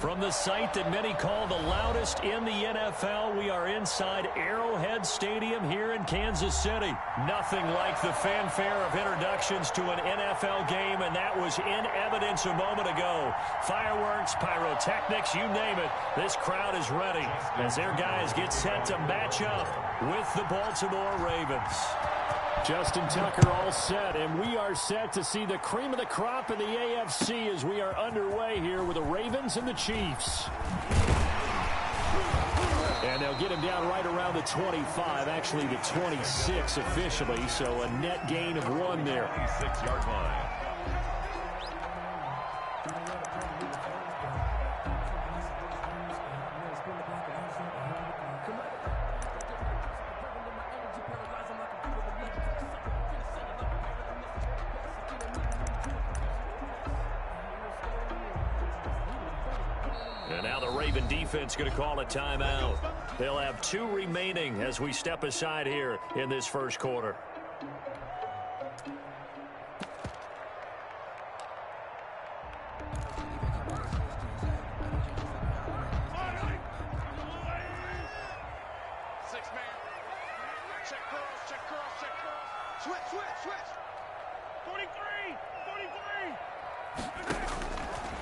From the site that many call the loudest in the NFL, we are inside Arrowhead Stadium here in Kansas City. Nothing like the fanfare of introductions to an NFL game, and that was in evidence a moment ago. Fireworks, pyrotechnics, you name it. This crowd is ready as their guys get set to match up with the Baltimore Ravens. Justin Tucker all set, and we are set to see the cream of the crop in the AFC as we are underway here with the Ravens and the Chiefs. And they'll get him down right around the 25, actually the 26 officially, so a net gain of 1 there. 6-yard line. And now the Raven defense going to call a timeout. They'll have 2 remaining as we step aside here in this first quarter.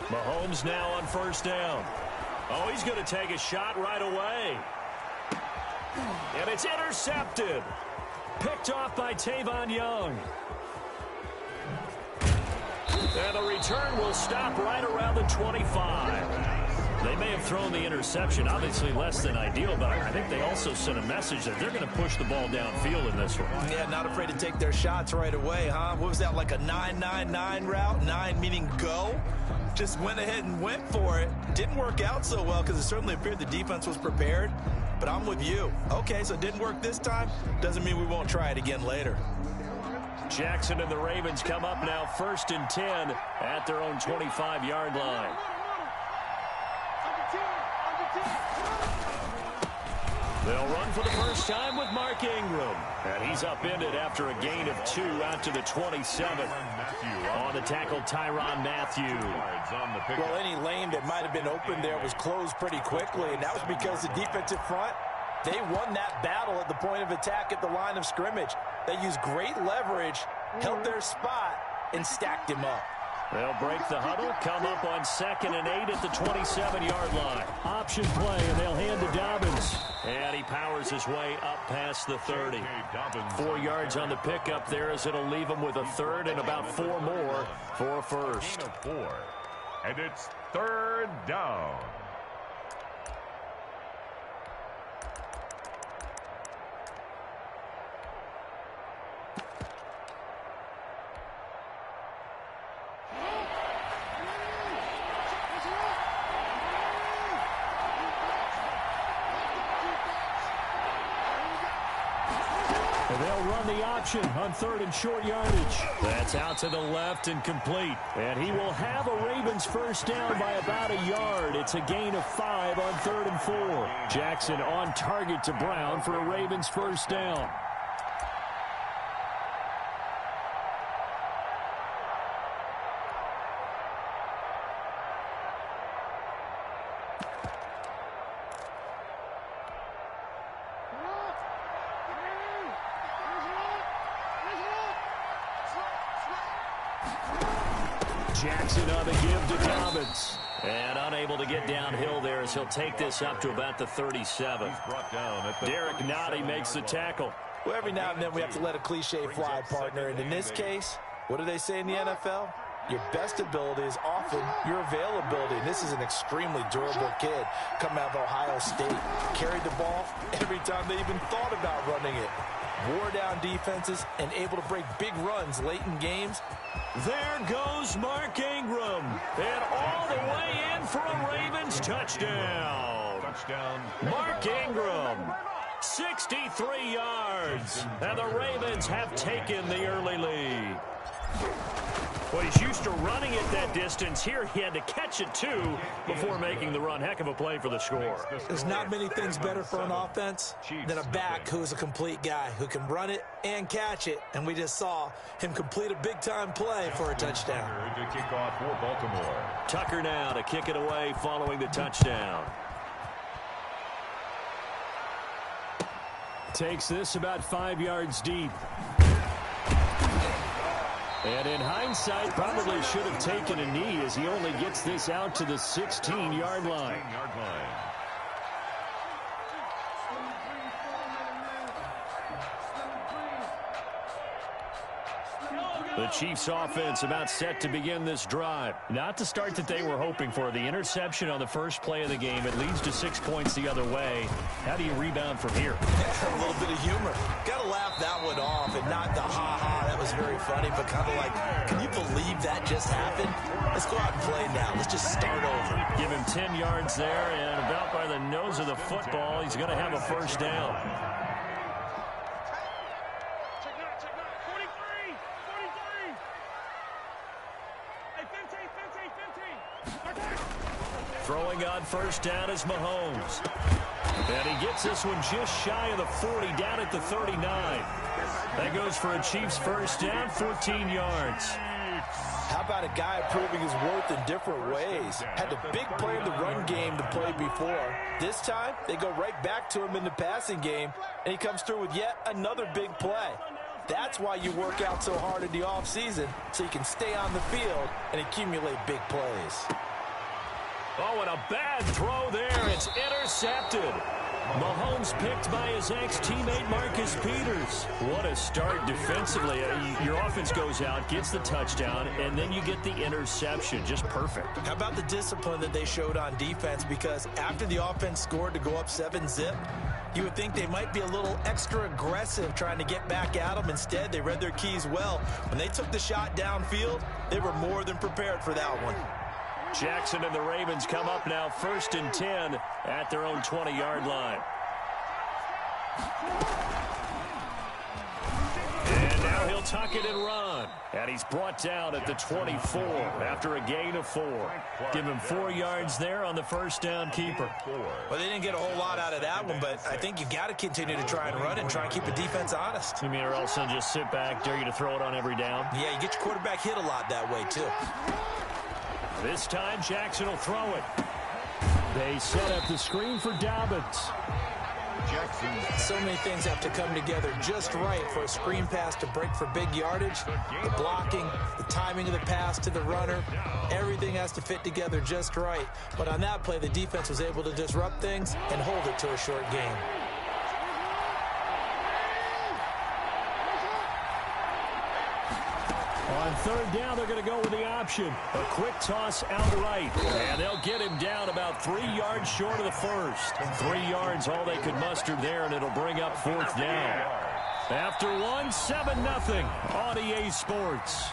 Mahomes now on first down. Oh, he's going to take a shot right away. And it's intercepted. Picked off by Tavon Young. And the return will stop right around the 25. They may have thrown the interception, obviously less than ideal, but I think they also sent a message that they're going to push the ball downfield in this one. Yeah, not afraid to take their shots right away, huh? What was that, like a 9-9-9 route? 9 meaning go? Just went ahead and went for it. Didn't work out so well because it certainly appeared the defense was prepared. But I'm with you. Okay, so it didn't work this time. Doesn't mean we won't try it again later. Jackson and the Ravens come up now 1st and 10 at their own 25-yard line. They'll run for the first time with Mark Ingram. And he's upended after a gain of 2 out to the 27. On the tackle, Tyrann Mathieu. Well, any lane that might have been open there was closed pretty quickly, and that was because the defensive front, they won that battle at the point of attack at the line of scrimmage. They used great leverage, held their spot, and stacked him up. They'll break the huddle, come up on 2nd and 8 at the 27-yard line. Option play, and they'll hand to Dobbins. And he powers his way up past the 30. 4 yards on the pickup there as it'll leave him with a 3rd and about 4 more for a first. 4. And it's 3rd down. They'll run the option on 3rd and short yardage. That's out to the left and complete. And he will have a Ravens first down by about a yard. It's a gain of 5 on 3rd and 4. Jackson on target to Brown for a Ravens first down. Jackson on the give to Dobbins. And unable to get downhill there as he'll take this up to about the 37. Derek Nottie makes the tackle. Well, every now and then we have to let a cliche fly, partner. And in this case, what do they say in the NFL? Your best ability is often your availability. And this is an extremely durable kid coming out of Ohio State. Carried the ball every time they even thought about running it. Wore down defenses and able to break big runs late in games. There goes Mark Ingram. And all the way in for a Ravens touchdown. Mark Ingram, 63 yards. And the Ravens have taken the early lead. Well, he's used to running it that distance. Here he had to catch it, too, before making the run. Heck of a play for the score. There's not many things better for an offense than a back who's a complete guy, who can run it and catch it. And we just saw him complete a big-time play for a touchdown. To kick off for Baltimore. Tucker now to kick it away following the touchdown. Takes this about 5 yards deep. And in hindsight, probably should have taken a knee as he only gets this out to the 16-yard line. The Chiefs offense about set to begin this drive. Not the start that they were hoping for. The interception on the first play of the game. It leads to 6 points the other way. How do you rebound from here? A little bit of humor. Got to laugh that one off and not the ha-ha. That was very funny, but kind of like, can you believe that just happened? Let's go out and play now. Let's just start over. Give him 10 yards there, and about by the nose of the football, he's going to have a first down. Throwing on first down is Mahomes. And he gets this one just shy of the 40, down at the 39. That goes for a Chiefs first down, 14 yards. How about a guy proving his worth in different ways? Had a big play in the run game to play before. This time, they go right back to him in the passing game, and he comes through with yet another big play. That's why you work out so hard in the offseason, so you can stay on the field and accumulate big plays. Oh, and a bad throw there. It's intercepted. Mahomes picked by his ex-teammate Marcus Peters. What a start defensively. Your offense goes out, gets the touchdown, and then you get the interception. Just perfect. How about the discipline that they showed on defense? Because after the offense scored to go up 7-zip, you would think they might be a little extra aggressive trying to get back at them. Instead, they read their keys well. When they took the shot downfield, they were more than prepared for that one. Jackson and the Ravens come up now 1st and 10 at their own 20-yard line. And now he'll tuck it and run. And he's brought down at the 24 after a gain of 4. Give him 4 yards there on the first down keeper. Well, they didn't get a whole lot out of that one, but I think you got to continue to try and run it and try and keep the defense honest. You mean or else they'll just sit back, dare you to throw it on every down? Yeah, you get your quarterback hit a lot that way, too. This time, Jackson will throw it. They set up the screen for Dobbins. So many things have to come together just right for a screen pass to break for big yardage. The blocking, the timing of the pass to the runner, everything has to fit together just right. But on that play, the defense was able to disrupt things and hold it to a short game. On third down, they're going to go with the option. A quick toss outright. And they'll get him down about 3 yards short of the first. 3 yards, all they could muster there, and it'll bring up 4th down. After 1, 7-0 on EA Sports.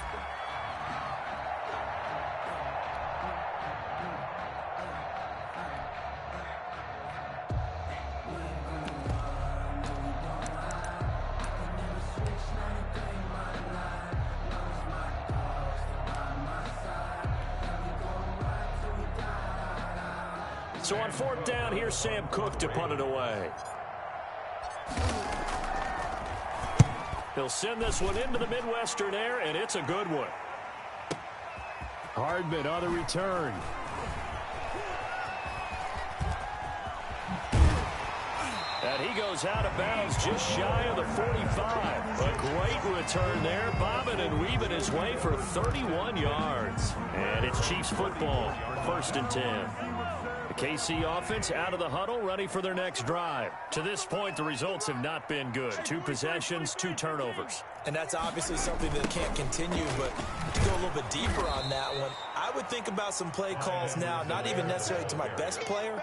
So on 4th down, here's Sam Cook to punt it away. He'll send this one into the Midwestern air, and it's a good one. Hardman on the return. And he goes out of bounds just shy of the 45. A great return there, bobbing and weaving his way for 31 yards. And it's Chiefs football, 1st and 10. KC offense out of the huddle, ready for their next drive. To this point, the results have not been good. 2 possessions, 2 turnovers. And that's obviously something that can't continue, but to go a little bit deeper on that one, I would think about some play calls now, not even necessarily to my best player,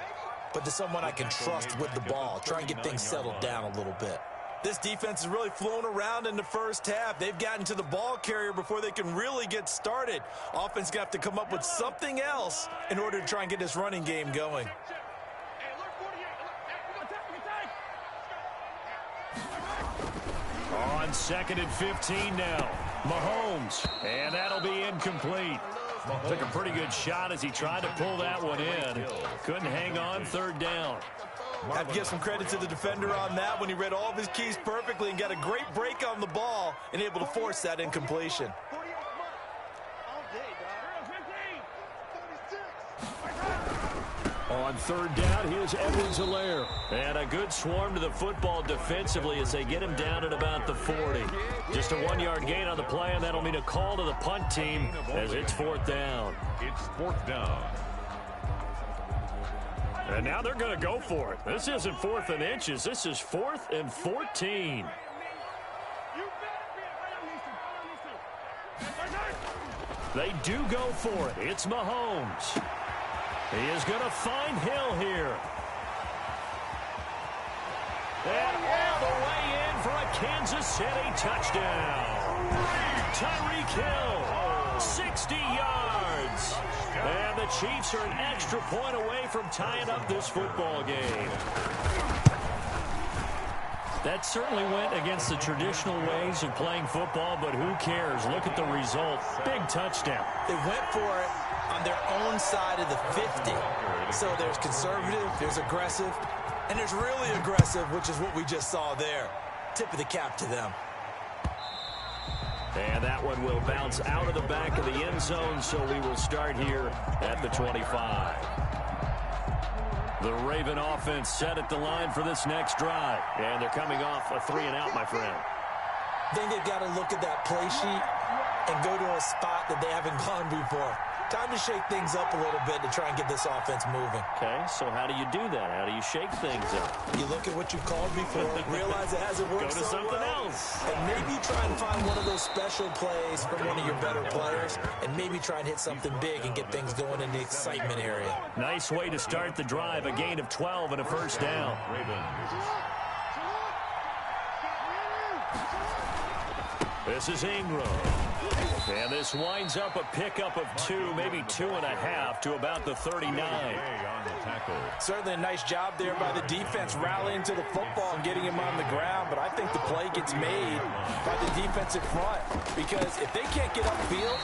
but to someone I can trust with the ball. Try and get things settled down a little bit. This defense is really flown around in the first half. They've gotten to the ball carrier before they can really get started. Offense going to have to come up with something else in order to try and get this running game going. On 2nd and 15 now. Mahomes. And that'll be incomplete. Took a pretty good shot as he tried to pull that one in. Couldn't hang on third down. I have to give some credit to the defender on that when he read all of his keys perfectly and got a great break on the ball and able to force that incompletion. On third down, here's Edwards-Helaire. And a good swarm to the football defensively as they get him down at about the 40. Just a 1-yard gain on the play, and that'll mean a call to the punt team as it's fourth down. It's fourth down. And now they're going to go for it. This isn't 4th and inches. This is 4th and 14. They do go for it. It's Mahomes. He is going to find Hill here. And all the way in for a Kansas City touchdown. Tyreek Hill, 60 yards. And the Chiefs are an extra point away from tying up this football game. That certainly went against the traditional ways of playing football, but who cares? Look at the result. Big touchdown. They went for it on their own side of the 50. So there's conservative, there's aggressive, and there's really aggressive, which is what we just saw there. Tip of the cap to them. And that one will bounce out of the back of the end zone, so we will start here at the 25. The Raven offense set at the line for this next drive. And they're coming off a 3-and-out, my friend. I think they've got to look at that play sheet and go to a spot that they haven't gone before. Time to shake things up a little bit to try and get this offense moving. Okay, so how do you do that? How do you shake things up? You look at what you've called before, realize it hasn't worked Go to so something well, else. and maybe try and find one of those special plays from one of your better players, and maybe try and hit something big and get things going in the excitement area. Nice way to start the drive, a gain of 12 and a first down. This is Ingram. And this winds up a pickup of 2, maybe 2.5 to about the 39. Certainly a nice job there by the defense rallying to the football and getting him on the ground, but I think the play gets made by the defensive front because if they can't get upfield,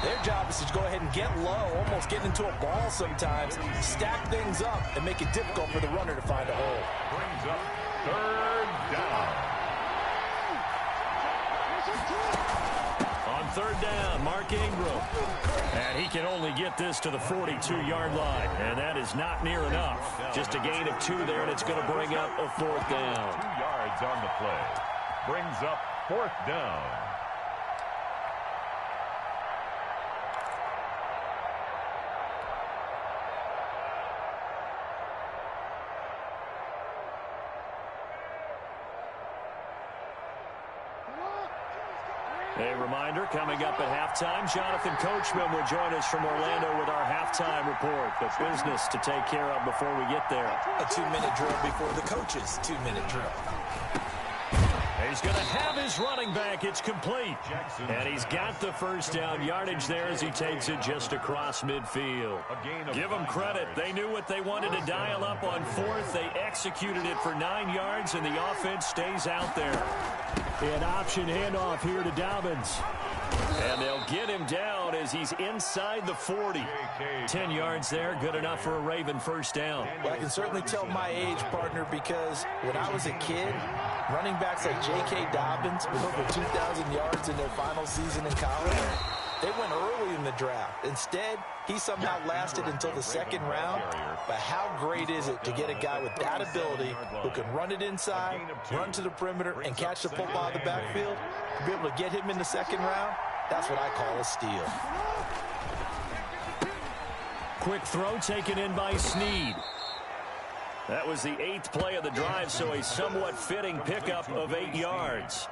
their job is to go ahead and get low, almost get into a ball sometimes, stack things up, and make it difficult for the runner to find a hole. Brings up third down. On third down, Mark Ingram. And he can only get this to the 42-yard line, and that is not near enough. Just a gain of 2 there, and it's going to bring up a fourth down. 2 yards on the play. Brings up fourth down. A reminder, coming up at halftime, Jonathan Coachman will join us from Orlando with our halftime report. The business to take care of before we get there. A 2-minute drill before the coach's 2-minute drill. He's going to have his running back. It's complete. And he's got the first down yardage there as he takes it just across midfield. Give them credit. They knew what they wanted to dial up on fourth. They executed it for 9 yards, and the offense stays out there. An option handoff here to Dobbins. And they'll get him down as he's inside the 40. 10 yards there, good enough for a Raven first down. Well, I can certainly tell my age, partner, because when I was a kid, running backs like J.K. Dobbins with over 2,000 yards in their final season in college, they went early in the draft. Instead, he somehow lasted until the second round. But how great is it to get a guy with that ability who can run it inside, run to the perimeter, and catch the football out of the backfield? To be able to get him in the second round, that's what I call a steal. Quick throw taken in by Snead. That was the 8th play of the drive, so a somewhat fitting pickup of 8 yards.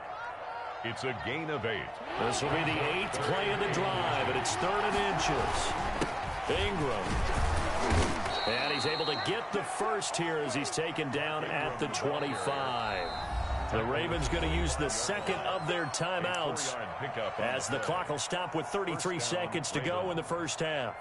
It's a gain of 8. This will be the 8th play of the drive, and it's 3rd and inches. Ingram. And he's able to get the first here as he's taken down at the 25. The Ravens going to use the second of their timeouts as the clock will stop with 33 seconds to go in the first half.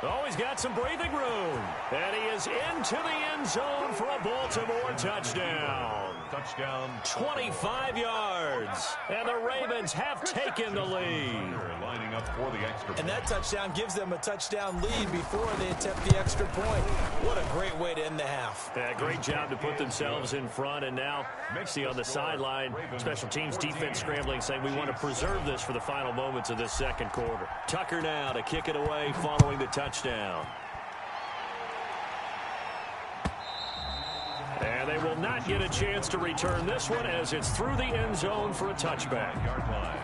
Oh, he's got some breathing room. And he is into the end zone for a Baltimore touchdown. Touchdown. 25 yards. And the Ravens have taken the lead. Lining up for the extra point. And that touchdown gives them a touchdown lead before they attempt the extra point. What a great way to end the half. Yeah, great job to put themselves in front. And now, see on the sideline, special teams defense scrambling, saying we want to preserve this for the final moments of this second quarter. Tucker now to kick it away following the touchdown. And they will not get a chance to return this one as it's through the end zone for a touchback. Yard line.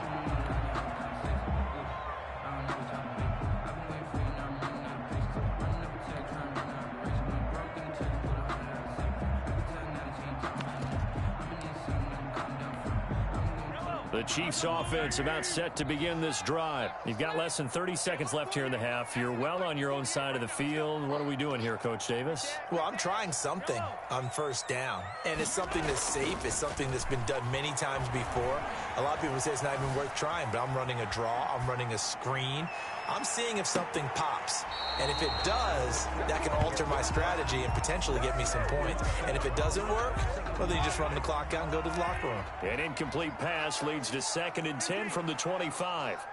The Chiefs offense about set to begin this drive. You've got less than 30 seconds left here in the half. You're well on your own side of the field. What are we doing here, Coach Davis? Well, I'm trying something on first down, and it's something that's safe. It's something that's been done many times before. A lot of people say it's not even worth trying, but I'm running a draw. I'm running a screen. I'm seeing if something pops. And if it does, that can alter my strategy and potentially get me some points. And if it doesn't work, well, then you just run the clock out and go to the locker room. An incomplete pass leads to 2nd and 10 from the 25.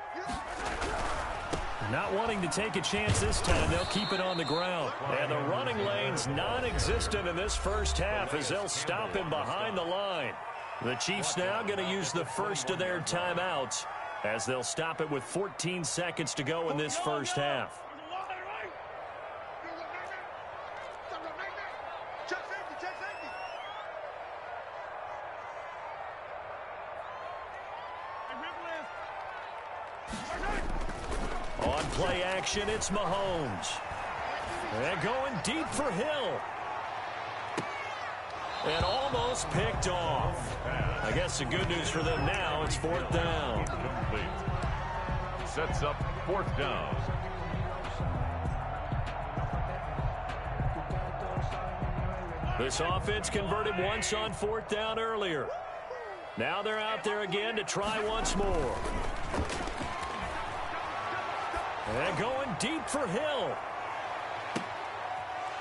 Not wanting to take a chance this time, they'll keep it on the ground. And the running lane's non-existent in this first half as they'll stop him behind the line. The Chiefs now going to use the first of their timeouts as they'll stop it with 14 seconds to go in this first half. On play action, it's Mahomes. And going deep for Hill. And almost picked off. I guess the good news for them now, it's 4th down. Complete. Sets up 4th down. This offense converted once on 4th down earlier. Now they're out there again to try once more. And going deep for Hill.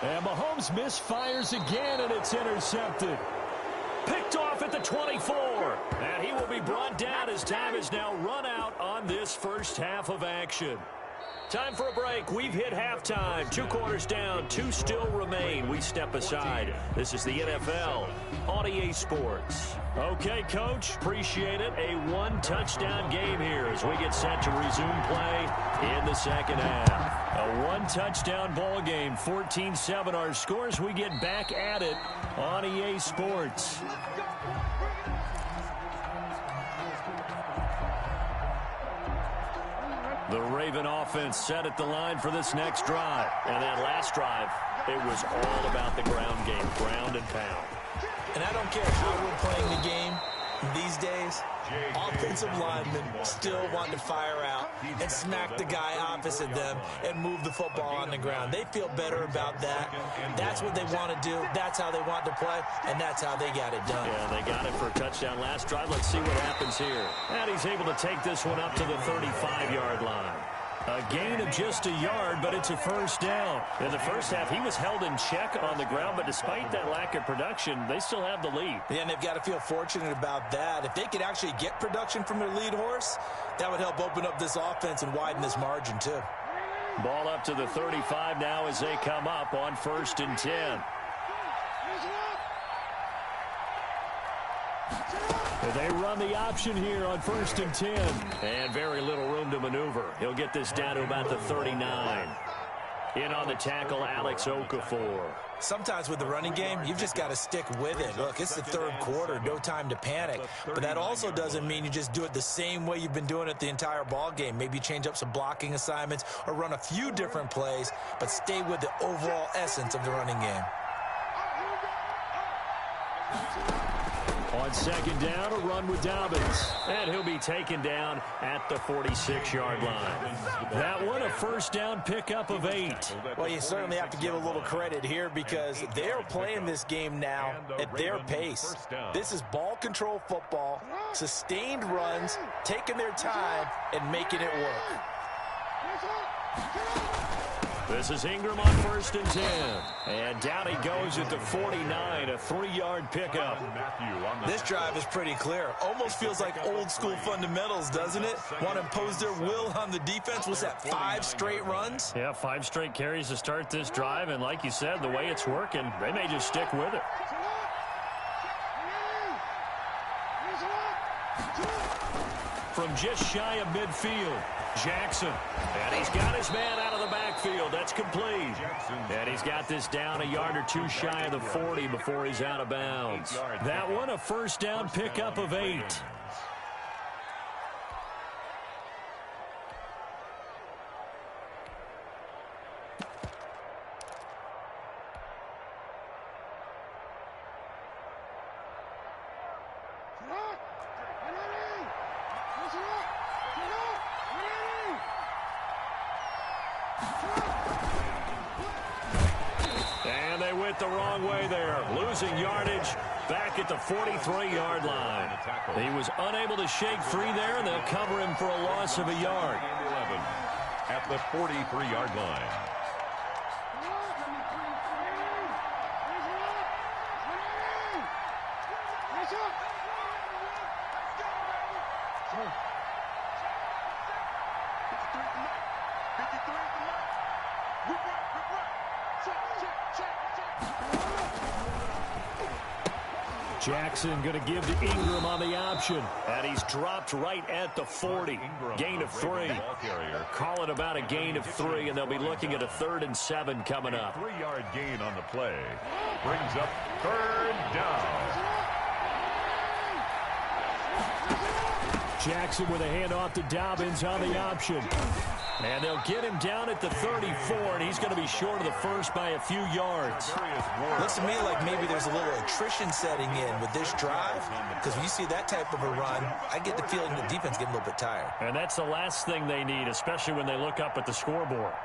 And Mahomes misfires again, and it's intercepted. Picked off at the 24. And he will be brought down as time is now run out on this first half of action. Time for a break. We've hit halftime. 2 quarters down. 2 still remain. We step aside. This is the NFL on EA Sports. Okay, Coach. Appreciate it. A 1-touchdown game here as we get set to resume play in the second half. A 1-touchdown ball game. 14-7 our scores. We get back at it on EA Sports. The Raven offense set at the line for this next drive. And that last drive, it was all about the ground game, ground and pound. And I don't care how we're playing the game these days, offensive linemen still want to fire out and smack the guy opposite them and move the football on the ground. They feel better about that. That's what they want to do. That's how they want to play, and that's how they got it done. Yeah, they got it for a touchdown last drive. Let's see what happens here. And he's able to take this one up to the 35-yard line. A gain of just a yard, but it's a first down. In the first half, he was held in check on the ground, but despite that lack of production, they still have the lead. Yeah, and they've got to feel fortunate about that. If they could actually get production from their lead horse, that would help open up this offense and widen this margin, too. Ball up to the 35 now as they come up on 1st and 10. They run the option here on 1st and 10. And very little room to maneuver. He'll get this down to about the 39. In on the tackle, Alex Okafor. Sometimes with the running game, you've just got to stick with it. Look, it's the 3rd quarter, no time to panic. But that also doesn't mean you just do it the same way you've been doing it the entire ball game. Maybe change up some blocking assignments or run a few different plays, but stay with the overall essence of the running game. On 2nd down, a run with Dobbins. And he'll be taken down at the 46-yard line. That one, a first down pickup of 8. Well, you certainly have to give a little credit here because they're playing this game now at their pace. This is ball control football, sustained runs, taking their time, and making it work. This is Ingram on 1st and 10. And down he goes at the 49, a 3-yard pickup. This drive is pretty clear. Almost feels like old school fundamentals, doesn't it? Want to impose their will on the defense. What's that, 5 straight runs? Yeah, 5 straight carries to start this drive. And like you said, the way it's working, they may just stick with it. From just shy of midfield, Jackson. And he's got his man out of the backfield. That's complete. And he's got this down a yard or 2 shy of the 40 before he's out of bounds. That one, a first down pickup of 8. And they went the wrong way there, losing yardage back at the 43-yard line. He was unable to shake free there, and they'll cover him for a loss of a yard. At the 43-yard line. Jackson going to give to Ingram on the option. And he's dropped right at the 40. Gain of 3. Call it about a gain of 3, and they'll be looking at a 3rd and 7 coming up. 3-yard gain on the play. Brings up 3rd down. Jackson with a handoff to Dobbins on the option. And they'll get him down at the 34, and he's going to be short of the first by a few yards. Looks to me like maybe there's a little attrition setting in with this drive, because when you see that type of a run, I get the feeling the defense getting a little bit tired. And that's the last thing they need, especially when they look up at the scoreboard.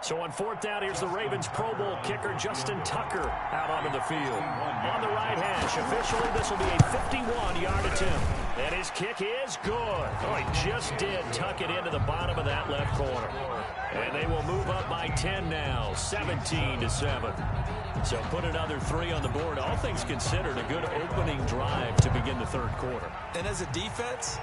So on 4th down, here's the Ravens Pro Bowl kicker Justin Tucker out onto the field. On the right hash, officially this will be a 51-yard attempt. And his kick is good. Oh, he just did tuck it into the bottom of that left corner. And they will move up by 10 now, 17-7. So put another 3 on the board. All things considered, a good opening drive to begin the 3rd quarter. And as a defense,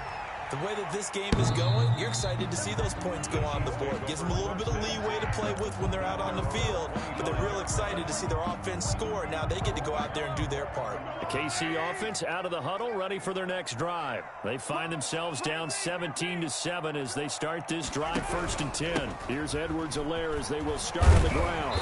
the way that this game is going, you're excited to see those points go on the board. Gives them a little bit of leeway to play with when they're out on the field, but they're real excited to see their offense score. Now they get to go out there and do their part. The KC offense out of the huddle, ready for their next drive. They find themselves down 17-7 as they start this drive 1st and 10. Here's Edwards-Helaire as they will start on the ground.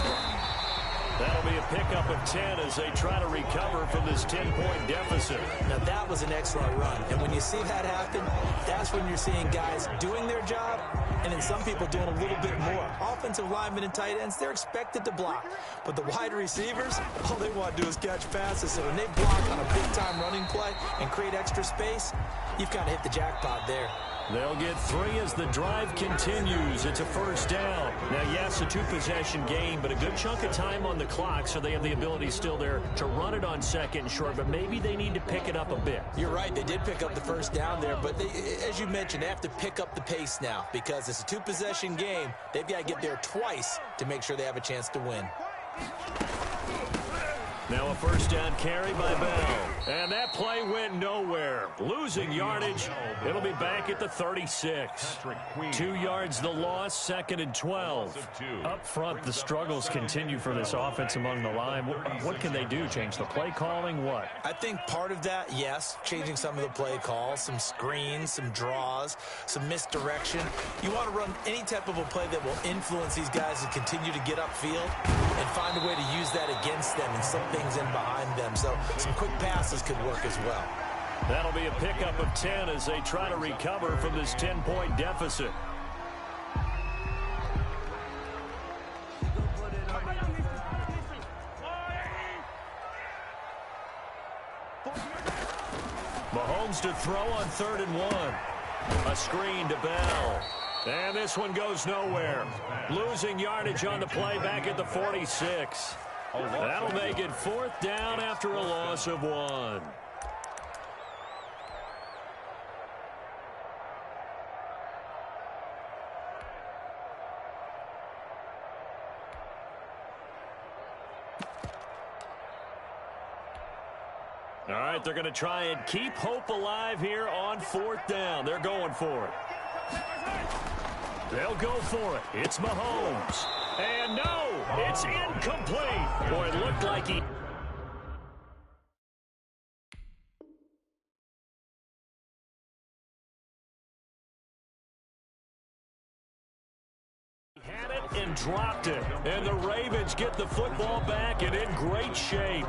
That'll be a pickup of 10 as they try to recover from this 10-point deficit. Now, that was an excellent run. And when you see that happen, that's when you're seeing guys doing their job and then some people doing a little bit more. Offensive linemen and tight ends, they're expected to block. But the wide receivers, all they want to do is catch passes. So when they block on a big-time running play and create extra space, you've kind of hit the jackpot there. They'll get 3 as the drive continues. It's a 1st down. Now, yes, a 2-possession game, but a good chunk of time on the clock, so they have the ability still there to run it on 2nd and short, but maybe they need to pick it up a bit. You're right. They did pick up the 1st down there, but as you mentioned, they have to pick up the pace now because it's a 2-possession game. They've got to get there twice to make sure they have a chance to win. Now a 1st down carry by Bell. And that play went nowhere. Losing yardage. It'll be back at the 36. 2 yards the loss, 2nd and 12. Up front, the struggles continue for this offense among the line. What can they do? Change the play calling? What? I think part of that, yes, changing some of the play calls, some screens, some draws, some misdirection. You want to run any type of a play that will influence these guys to continue to get upfield and find a way to use that against them and some things in behind them. So some quick passes could work as well. That'll be a pickup of 10 as they try to recover from this 10-point deficit. Mahomes to throw on 3rd and 1. A screen to Bell. And this one goes nowhere. Losing yardage on the play back at the 46. That'll make it 4th down after a loss of 1. All right, they're going to try and keep hope alive here on 4th down. They're going for it. They'll go for it. It's Mahomes. And no, it's incomplete. Boy, it looked like he had it and dropped it. And the Ravens get the football back and in great shape.